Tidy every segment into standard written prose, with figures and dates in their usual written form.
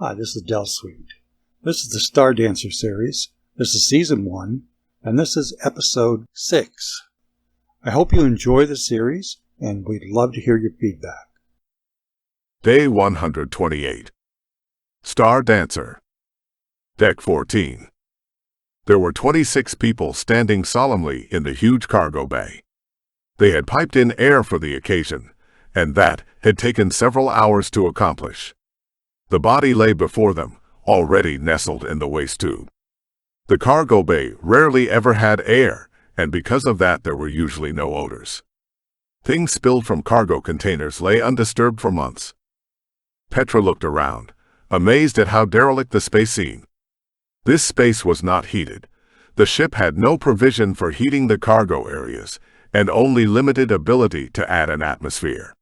Hi, this is Dell Suite. This is the Star Dancer series. This is Season 1, and this is Episode 6. I hope you enjoy the series, and we'd love to hear your feedback. Day 128. Star Dancer. Deck 14. There were 26 people standing solemnly in the huge cargo bay. They had piped in air for the occasion, and that had taken several hours to accomplish. The body lay before them, already nestled in the waste tube. The cargo bay rarely ever had air, and because of that there were usually no odors. Things spilled from cargo containers lay undisturbed for months. Petra looked around, amazed at how derelict the space seemed. This space was not heated. The ship had no provision for heating the cargo areas, and only limited ability to add an atmosphere.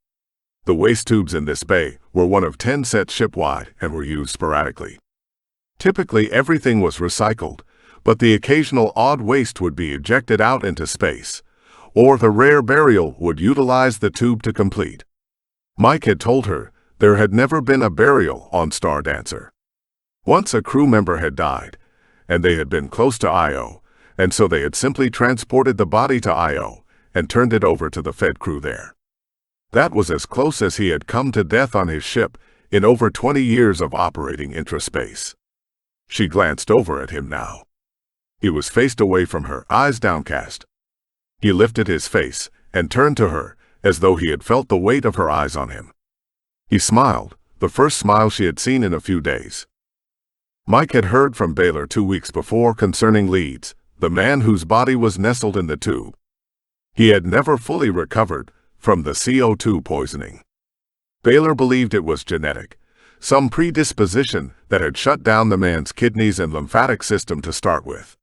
The waste tubes in this bay were one of 10 sets shipwide and were used sporadically. Typically everything was recycled, but the occasional odd waste would be ejected out into space, or the rare burial would utilize the tube to complete. Mike had told her there had never been a burial on Star Dancer. Once a crew member had died, and they had been close to Io, and so they had simply transported the body to Io and turned it over to the Fed crew there. That was as close as he had come to death on his ship in over 20 years of operating intraspace. She glanced over at him now. He was faced away from her, eyes downcast. He lifted his face and turned to her as though he had felt the weight of her eyes on him. He smiled, the first smile she had seen in a few days. Mike had heard from Baylor 2 weeks before concerning Leeds, the man whose body was nestled in the tube. He had never fully recovered from the CO2 poisoning. Baylor believed it was genetic, some predisposition that had shut down the man's kidneys and lymphatic system to start with.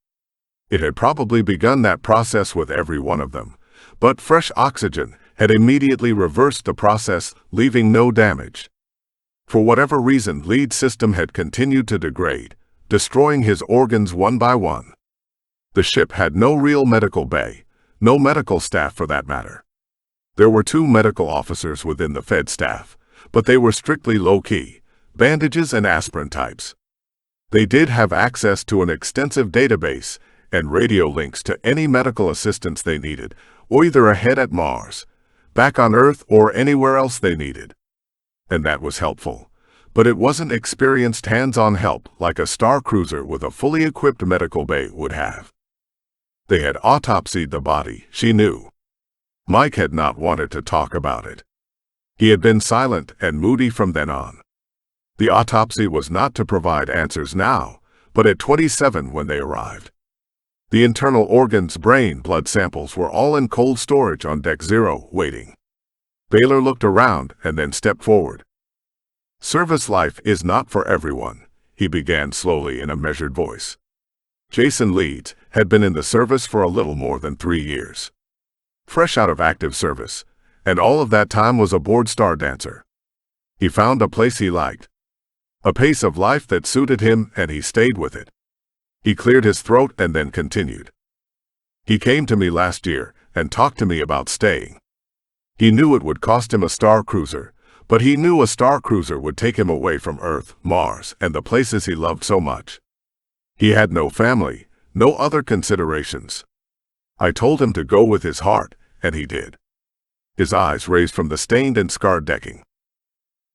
It had probably begun that process with every one of them, but fresh oxygen had immediately reversed the process, leaving no damage. For whatever reason, Leeds' system had continued to degrade, destroying his organs one by one. The ship had no real medical bay, no medical staff for that matter. There were 2 medical officers within the Fed staff, but they were strictly low-key, bandages and aspirin types. They did have access to an extensive database and radio links to any medical assistance they needed, or either ahead at Mars, back on Earth, or anywhere else they needed. And that was helpful, but it wasn't experienced hands-on help like a star cruiser with a fully equipped medical bay would have. They had autopsied the body, she knew. Mike had not wanted to talk about it. He had been silent and moody from then on. The autopsy was not to provide answers now, but at 27 when they arrived. The internal organs, brain, blood samples were all in cold storage on Deck 0, waiting. Baylor looked around and then stepped forward. "Service life is not for everyone," he began slowly in a measured voice. Jason Leeds had been in the service for a little more than 3 years. Fresh out of active service, and all of that time was aboard Star Dancer. He found a place he liked, a pace of life that suited him, and he stayed with it. He cleared his throat and then continued. "He came to me last year and talked to me about staying. He knew it would cost him a star cruiser, but he knew a star cruiser would take him away from Earth, Mars, and the places he loved so much. He had no family, no other considerations. I told him to go with his heart, and he did." His eyes raised from the stained and scarred decking.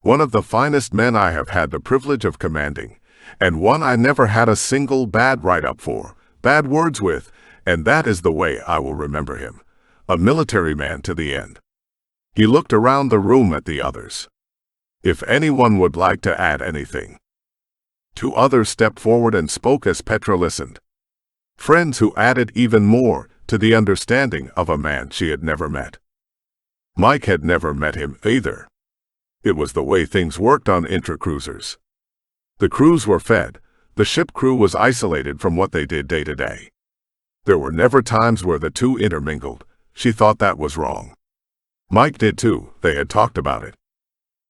"One of the finest men I have had the privilege of commanding, and one I never had a single bad write-up for, bad words with, and that is the way I will remember him. A military man to the end." He looked around the room at the others. If anyone would like to add anything. 2 others stepped forward and spoke as Petra listened. Friends who added even more to the understanding of a man she had never met. Mike had never met him either. It was the way things worked on intra-cruisers. The crews were fed, the ship crew was isolated from what they did day to day. There were never times where the 2 intermingled. She thought that was wrong. Mike did too, they had talked about it.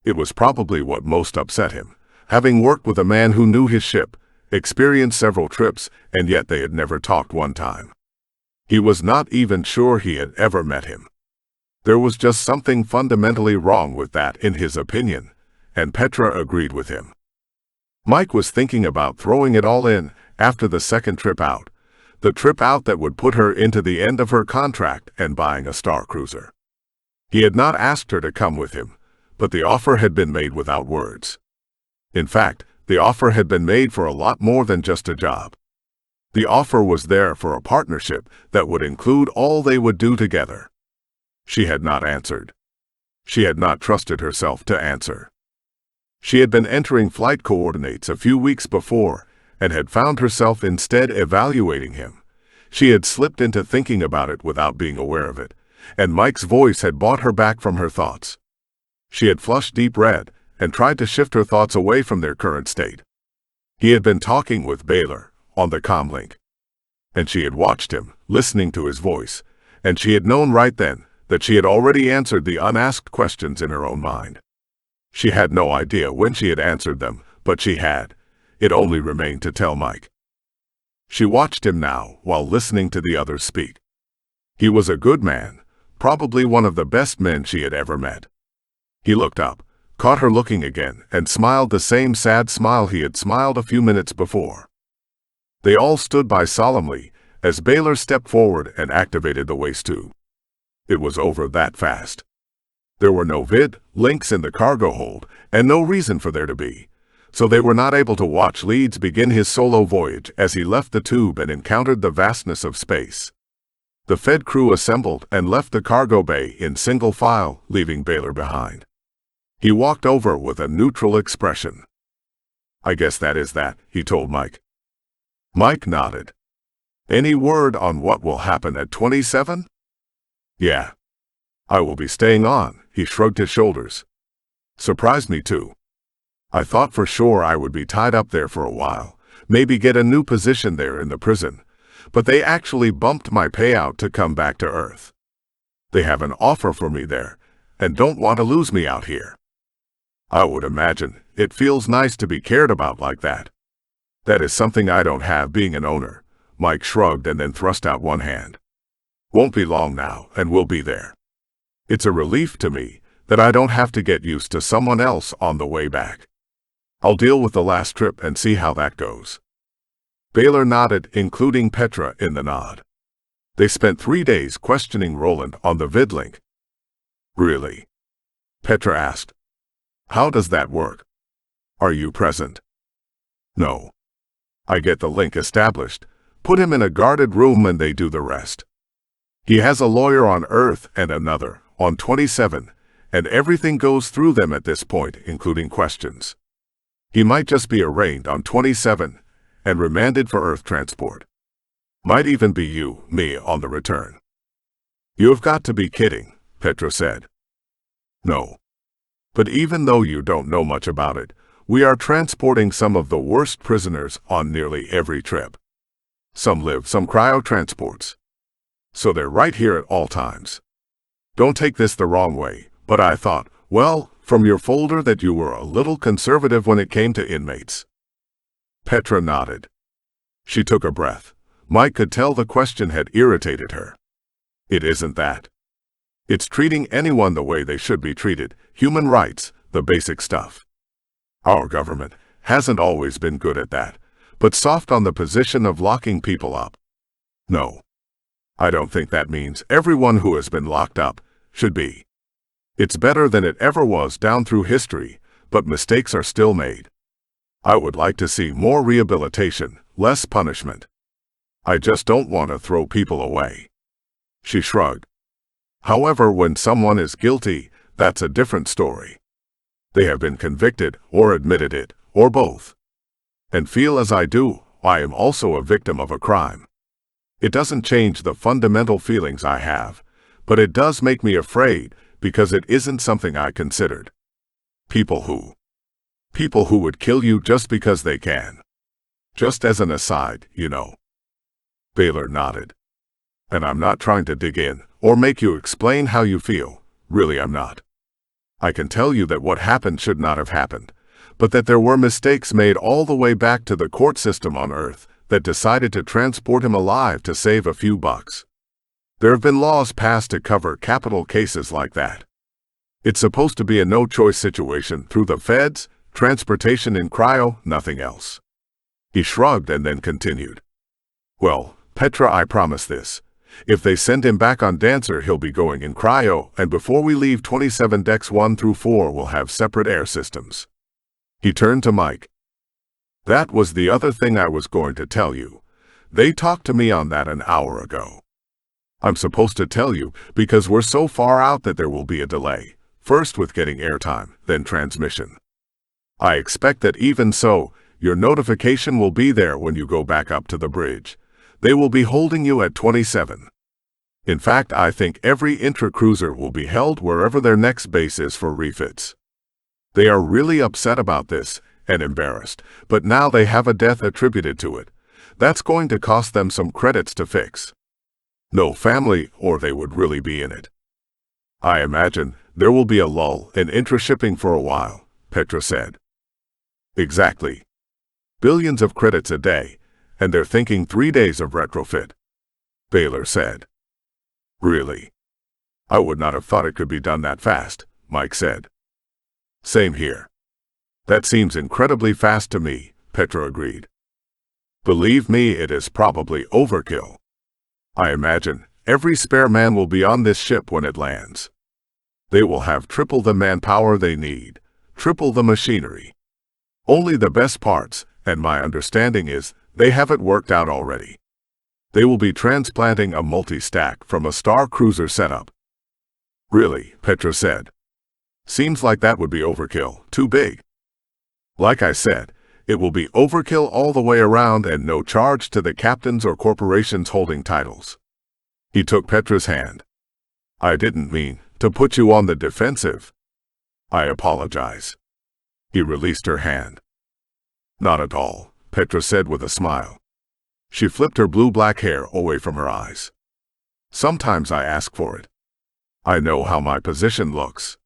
It was probably what most upset him, having worked with a man who knew his ship, experienced several trips, and yet they had never talked one time. He was not even sure he had ever met him. There was just something fundamentally wrong with that in his opinion, and Petra agreed with him. Mike was thinking about throwing it all in after the second trip out, the trip out that would put her into the end of her contract and buying a Star Cruiser. He had not asked her to come with him, but the offer had been made without words. In fact, the offer had been made for a lot more than just a job. The offer was there for a partnership that would include all they would do together. She had not answered. She had not trusted herself to answer. She had been entering flight coordinates a few weeks before and had found herself instead evaluating him. She had slipped into thinking about it without being aware of it, and Mike's voice had brought her back from her thoughts. She had flushed deep red and tried to shift her thoughts away from their current state. He had been talking with Baylor on the comlink, and she had watched him, listening to his voice, and she had known right then that she had already answered the unasked questions in her own mind. She had no idea when she had answered them, but she had. It only remained to tell Mike. She watched him now while listening to the others speak. He was a good man, probably one of the best men she had ever met. He looked up, caught her looking again, and smiled the same sad smile he had smiled a few minutes before. They all stood by solemnly as Baylor stepped forward and activated the waste tube. It was over that fast. There were no links in the cargo hold, and no reason for there to be, so they were not able to watch Leeds begin his solo voyage as he left the tube and encountered the vastness of space. The Fed crew assembled and left the cargo bay in single file, leaving Baylor behind. He walked over with a neutral expression. "I guess that is that," he told Mike. Mike nodded. "Any word on what will happen at 27? "Yeah. I will be staying on," he shrugged his shoulders. "Surprised me too. I thought for sure I would be tied up there for a while, maybe get a new position there in the prison, but they actually bumped my payout to come back to Earth. They have an offer for me there, and don't want to lose me out here. I would imagine it feels nice to be cared about like that. That is something I don't have being an owner." Mike shrugged and then thrust out one hand. "Won't be long now, and we'll be there. It's a relief to me that I don't have to get used to someone else on the way back. I'll deal with the last trip and see how that goes." Baylor nodded, including Petra in the nod. They spent 3 days questioning Roland on the vidlink. "Really?" Petra asked. "How does that work? Are you present?" "No. I get the link established, put him in a guarded room, and they do the rest. He has a lawyer on Earth and another on 27, and everything goes through them at this point, including questions. He might just be arraigned on 27 and remanded for Earth transport. Might even be me on the return." "You have got to be kidding," Petra said. "No. But even though you don't know much about it, we are transporting some of the worst prisoners on nearly every trip. Some live some cryo-transports. So they're right here at all times. Don't take this the wrong way, but I thought, well, from your folder that you were a little conservative when it came to inmates." Petra nodded. She took a breath. Mike could tell the question had irritated her. "It isn't that. It's treating anyone the way they should be treated, human rights, the basic stuff. Our government hasn't always been good at that, but soft on the position of locking people up. No. I don't think that means everyone who has been locked up should be. It's better than it ever was down through history, but mistakes are still made. I would like to see more rehabilitation, less punishment. I just don't want to throw people away." She shrugged. "However, when someone is guilty, that's a different story. They have been convicted, or admitted it, or both. And feel as I do, I am also a victim of a crime. It doesn't change the fundamental feelings I have, but it does make me afraid because it isn't something I considered. People who would kill you just because they can. Just as an aside, you know." Baylor nodded. "And I'm not trying to dig in or make you explain how you feel. Really, I'm not. I can tell you that what happened should not have happened, but that there were mistakes made all the way back to the court system on Earth that decided to transport him alive to save a few bucks. There have been laws passed to cover capital cases like that. It's supposed to be a no-choice situation through the feds, Transportation in cryo, nothing else. He shrugged and then continued. Well, Petra, I promise this. If they send him back on Dancer, he'll be going in cryo, and before we leave 27 decks 1 through 4 will have separate air systems. He turned to Mike. That was the other thing I was going to tell you. They talked to me on that an hour ago. I'm supposed to tell you because we're so far out that there will be a delay, first with getting airtime, then transmission. I expect that even so, your notification will be there when you go back up to the bridge. They will be holding you at 27. In fact, I think every intra-cruiser will be held wherever their next base is for refits. They are really upset about this and embarrassed, but now they have a death attributed to it. That's going to cost them some credits to fix. No family, or they would really be in it. I imagine there will be a lull in intra-shipping for a while, Petra said. Exactly. Billions of credits a day, and they're thinking 3 days of retrofit, Baylor said. Really? I would not have thought it could be done that fast, Mike said. Same here. That seems incredibly fast to me, Petra agreed. Believe me, it is probably overkill. I imagine every spare man will be on this ship when it lands. They will have triple the manpower they need, triple the machinery. Only the best parts, and my understanding is they have it worked out already. They will be transplanting a multi-stack from a Star Cruiser setup. Really, Petra said. Seems like that would be overkill, too big. Like I said, it will be overkill all the way around and no charge to the captains or corporations holding titles. He took Petra's hand. I didn't mean to put you on the defensive. I apologize. He released her hand. Not at all, Petra said with a smile. She flipped her blue-black hair away from her eyes. Sometimes I ask for it. I know how my position looks.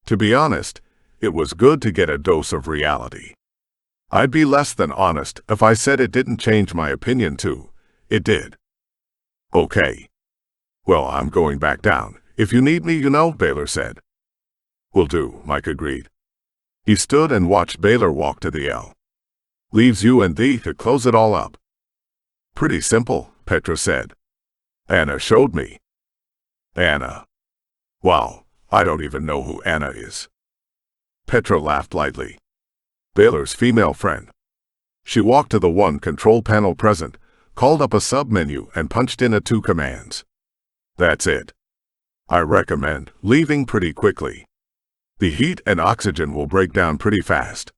To be honest, it was good to get a dose of reality. I'd be less than honest if I said it didn't change my opinion too. It did. Okay. Well, I'm going back down. If you need me, you know, Baylor said. Will do, Mike agreed. He stood and watched Baylor walk to the L. Leaves you and thee to close it all up. Pretty simple, Petra said. Anna showed me. Anna. Wow, I don't even know who Anna is. Petra laughed lightly. Baylor's female friend. She walked to the one control panel present, called up a sub-menu and punched in 2 commands. That's it. I recommend leaving pretty quickly. The heat and oxygen will break down pretty fast.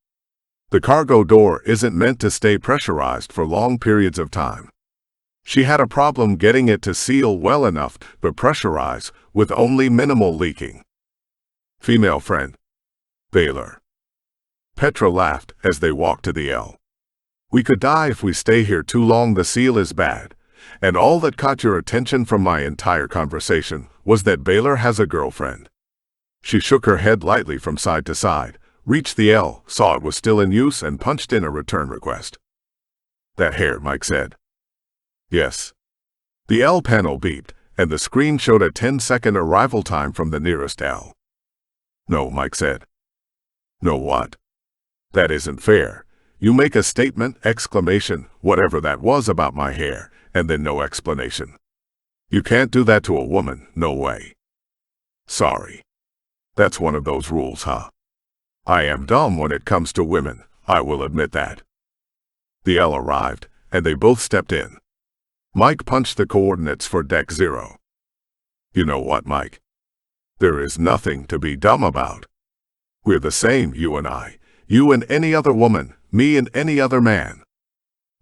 The cargo door isn't meant to stay pressurized for long periods of time. She had a problem getting it to seal well enough but pressurize with only minimal leaking. Female friend. Baylor. Petra laughed as they walked to the L. We could die if we stay here too long. The seal is bad. And all that caught your attention from my entire conversation was that Baylor has a girlfriend. She shook her head lightly from side to side, reached the L, saw it was still in use, and punched in a return request. That hair, Mike said. Yes. The L panel beeped, and the screen showed a 10-second arrival time from the nearest L. No, Mike said. No what? That isn't fair. You make a statement, exclamation, whatever that was about my hair, and then no explanation. You can't do that to a woman, no way. Sorry. That's one of those rules, huh? I am dumb when it comes to women, I will admit that. The L arrived, and they both stepped in. Mike punched the coordinates for Deck 0. You know what, Mike? There is nothing to be dumb about. We're the same, you and I, you and any other woman, me and any other man.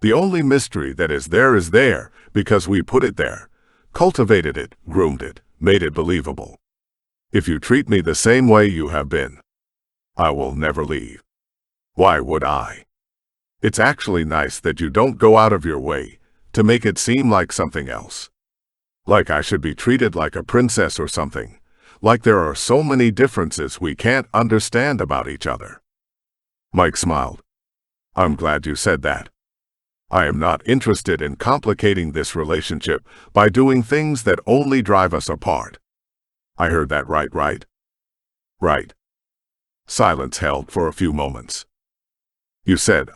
The only mystery that is there because we put it there, cultivated it, groomed it, made it believable. If you treat me the same way you have been, I will never leave. Why would I? It's actually nice that you don't go out of your way to make it seem like something else. Like I should be treated like a princess or something. Like there are so many differences we can't understand about each other. Mike smiled. I'm glad you said that. I am not interested in complicating this relationship by doing things that only drive us apart. I heard that right? Right. Silence held for a few moments. You said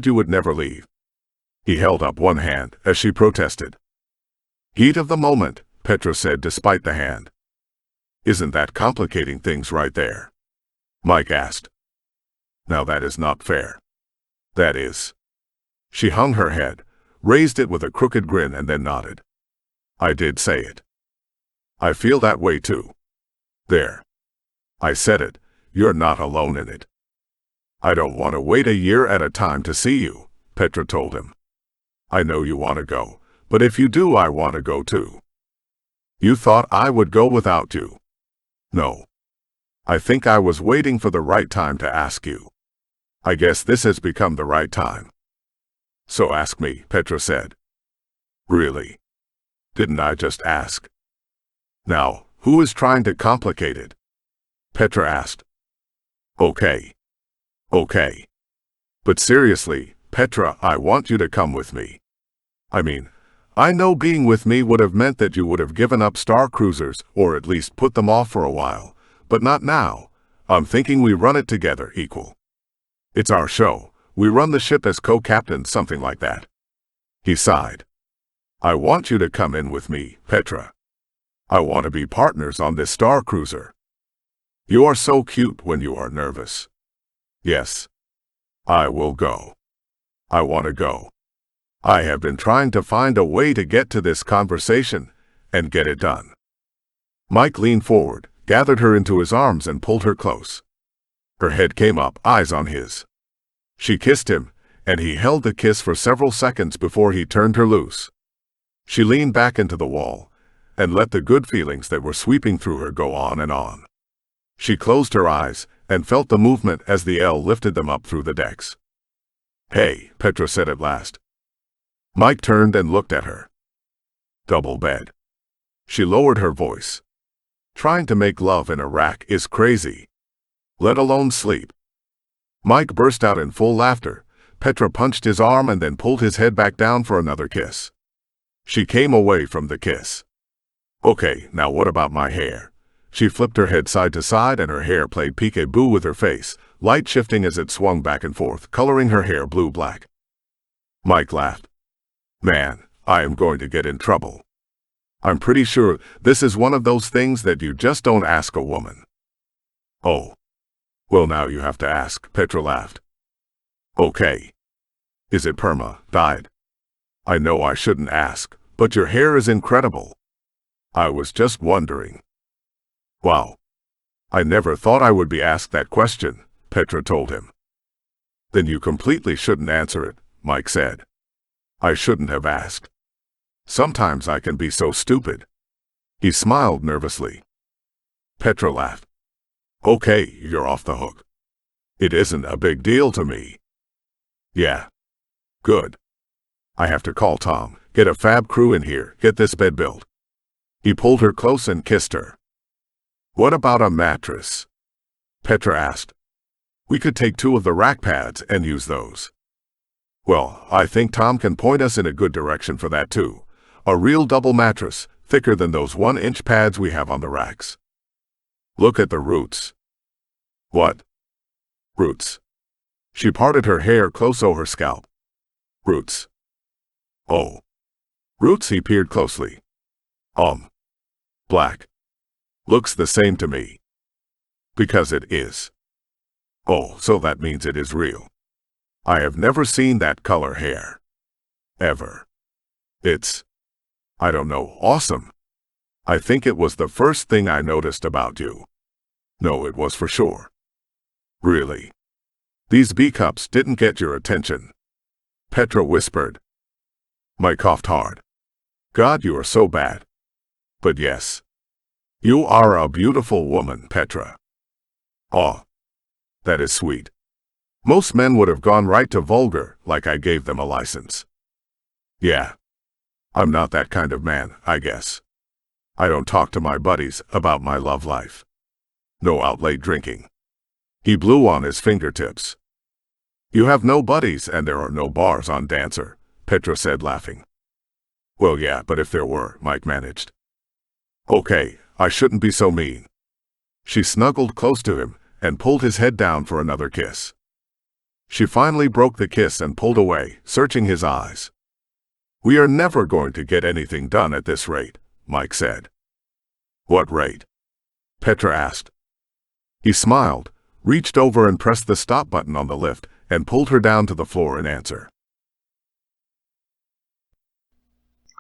you would never leave. He held up one hand as she protested. Heat of the moment, Petra said despite the hand. Isn't that complicating things right there? Mike asked. Now that is not fair. That is. She hung her head, raised it with a crooked grin and then nodded. I did say it. I feel that way too. There. I said it, you're not alone in it. I don't want to wait a year at a time to see you, Petra told him. I know you want to go, but if you do, I want to go too. You thought I would go without you. No. I think I was waiting for the right time to ask you. I guess this has become the right time. So ask me, Petra said. Really? Didn't I just ask? Now, who is trying to complicate it? Petra asked. Okay. Okay. But seriously, Petra, I want you to come with me. I mean, I know being with me would have meant that you would have given up star cruisers or at least put them off for a while, but not now. I'm thinking we run it together equal. It's our show. We run the ship as co-captains, something like that. He sighed. I want you to come in with me, Petra. I want to be partners on this star cruiser. You are so cute when you are nervous. Yes. I will go. I want to go. I have been trying to find a way to get to this conversation and get it done. Mike leaned forward, gathered her into his arms and pulled her close. Her head came up, eyes on his. She kissed him, and he held the kiss for several seconds before he turned her loose. She leaned back into the wall and let the good feelings that were sweeping through her go on and on. She closed her eyes and felt the movement as the L lifted them up through the decks. Hey, Petra said at last. Mike turned and looked at her. Double bed. She lowered her voice. Trying to make love in Iraq is crazy. Let alone sleep. Mike burst out in full laughter. Petra punched his arm and then pulled his head back down for another kiss. She came away from the kiss. Okay, now what about my hair? She flipped her head side to side and her hair played peekaboo with her face, light shifting as it swung back and forth, coloring her hair blue-black. Mike laughed. Man, I am going to get in trouble. I'm pretty sure this is one of those things that you just don't ask a woman. Oh. Well, now you have to ask, Petra laughed. Okay. Is it perma-dyed? I know I shouldn't ask, but your hair is incredible. I was just wondering. Wow. I never thought I would be asked that question, Petra told him. Then you completely shouldn't answer it, Mike said. I shouldn't have asked. Sometimes I can be so stupid. He smiled nervously. Petra laughed. Okay, you're off the hook. It isn't a big deal to me. Yeah. Good. I have to call Tom, get a fab crew in here, get this bed built. He pulled her close and kissed her. What about a mattress? Petra asked. We could take 2 of the rack pads and use those. Well, I think Tom can point us in a good direction for that too. A real double mattress, thicker than those 1-inch pads we have on the racks. Look at the roots. What? Roots. She parted her hair close over her scalp. Roots. Oh. Roots, he peered closely. Black. Looks the same to me. Because it is. Oh, so that means it is real. I have never seen that color hair. Ever. It's, I don't know, awesome. I think it was the first thing I noticed about you. No, it was for sure. Really. These B-cups didn't get your attention. Petra whispered. Mike coughed hard. God, you are so bad. But yes. You are a beautiful woman, Petra. Oh. That is sweet. Most men would have gone right to vulgar, like I gave them a license. Yeah. I'm not that kind of man, I guess. I don't talk to my buddies about my love life. No outlay drinking. He blew on his fingertips. You have no buddies and there are no bars on Dancer, Petra said, laughing. Well, yeah, but if there were, Mike managed. Okay, I shouldn't be so mean. She snuggled close to him and pulled his head down for another kiss. She finally broke the kiss and pulled away, searching his eyes. "We are never going to get anything done at this rate," Mike said. "What rate?" Petra asked. He smiled, reached over and pressed the stop button on the lift, and pulled her down to the floor in answer.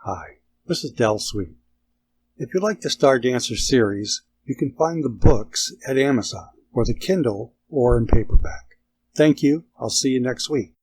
Hi, this is Dell Sweet. If you like the Star Dancer series, you can find the books at Amazon, or the Kindle, or in paperback. Thank you. I'll see you next week.